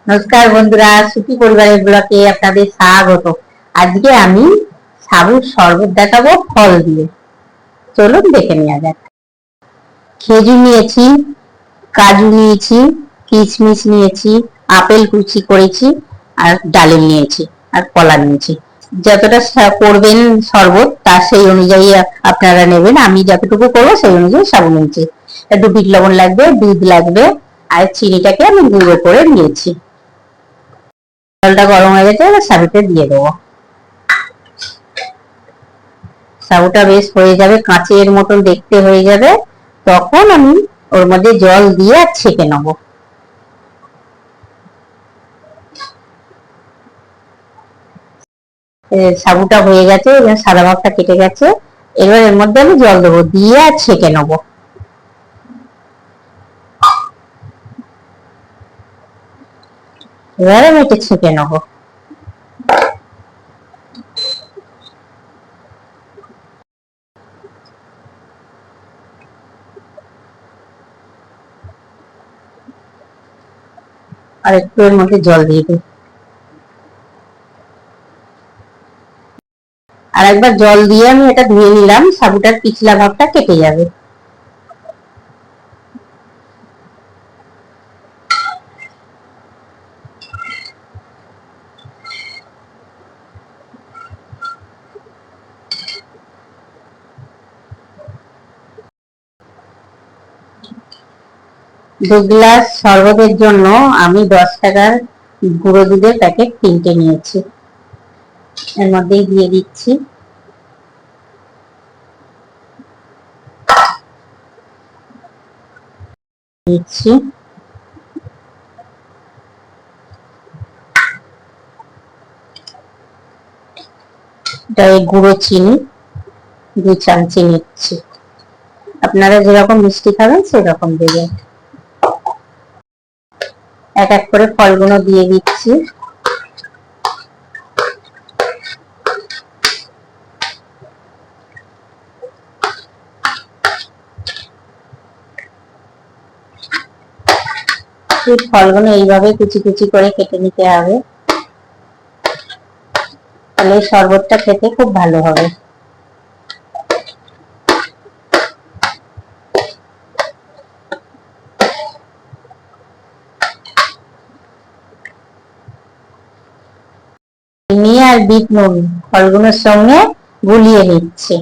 নমস্কার বন্ধুরা, সুখী পরিবারের ব্লকে আপনাদের স্বাগত। আজকে আমি সাবুর শরবত দেখাবো ফল দিয়ে। চলুন দেখে নেওয়া যাক। খেজুর নিয়েছি, কাজু নিয়েছি, কিশমিশ নিয়েছি, আপেল কুচি করেছি, আর ডালিম নিয়েছি, আর কলা নিয়েছি। যতটা করবেন শরবত তার সেই অনুযায়ী আপনারা নেবেন। আমি যতটুকু করবো সেই অনুযায়ী সাবু নিয়েছি। একটু বিট লবণ লাগবে, দুধ লাগবে, আর চিনিটাকে আমি গুঁড়ো করে নিয়েছি। জলটা গরম হয়ে গেছে, এবার সাবুটা দিয়ে দেবো। সাবুটা বেশ হয়ে যাবে, কাঁচের মতন দেখতে হয়ে যাবে, তখন আমি ওর মধ্যে জল দিয়ে ছেঁকে নেবো। সাবুটা হয়ে গেছে, সাদা ভাবটা কেটে গেছে। এবার এর মধ্যে আমি জল দেবো, দিয়ে আর ছেঁকে নেবো। এবার আমি এটা ছেঁকে নেবো। আর একটু এর মধ্যে জল দিয়ে দিই। আর একবার জল দিয়ে আমি এটা ধুয়ে নিলাম, সাবুটার পিছলা ভাবটা কেটে যাবে। দু গ্লাস শরবতের জন্য আমি 10 টাকার গুঁড়ো দুধের প্যাকেট কিনতে নিয়েছি। এর মধ্যেই দিয়ে দিচ্ছি। দিচ্ছি গুঁড়ো চিনি 2 চামচি নিচ্ছি। আপনারা যেরকম মিষ্টি খাবেন সেরকম দেবেন। এক এক করে ফলগুলো দিয়ে দিচ্ছি। ফলগুলো এইভাবে কুচি কুচি করে কেটে নিতে হবে, তাহলে শরবতটা খেতে খুব ভালো হবে। চিনি আর বিট নুন ফলগুলোর সঙ্গে গুলিয়ে নিচ্ছে।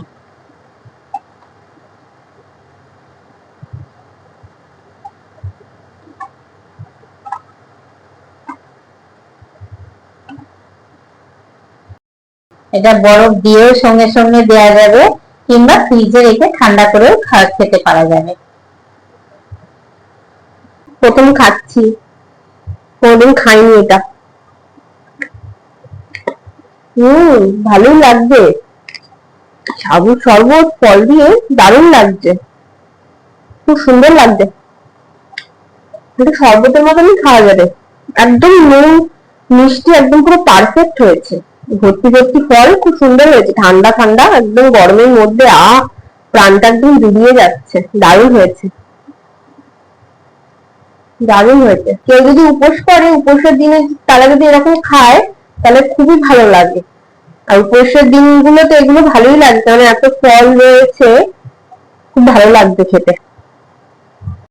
এটা বরফ দিয়েও সঙ্গে সঙ্গে দেওয়া যাবে, কিংবা ফ্রিজে রেখে ঠান্ডা করেও খেতে পারা যাবে। প্রথম খাচ্ছি, কোনদিন খাইনি এটা। ভালোই লাগবে। সাবুর শরবত ফল দিয়ে দারুণ লাগছে, খুব সুন্দর লাগছে। এটা শরবতের মতনই খাওয়া যাবে, একদম নুন মিষ্টি একদম পুরো পারফেক্ট হয়েছে। ভর্তি ভর্তি ফল, খুব সুন্দর হয়েছে, ঠান্ডা ঠান্ডা একদম গরমের মধ্যে প্রাণটা একদম জুড়িয়ে যাচ্ছে। দারুণ হয়েছে, দারুণ হয়েছে। কেউ যদি উপোস করে, উপোসের দিনে তারা যদি এরকম খায় তাহলে খুবই ভালো লাগে। আর উপোসের দিনগুলোতে এগুলো ভালোই লাগছে, মানে এত ফল রয়েছে, খুব ভালো লাগছে খেতে।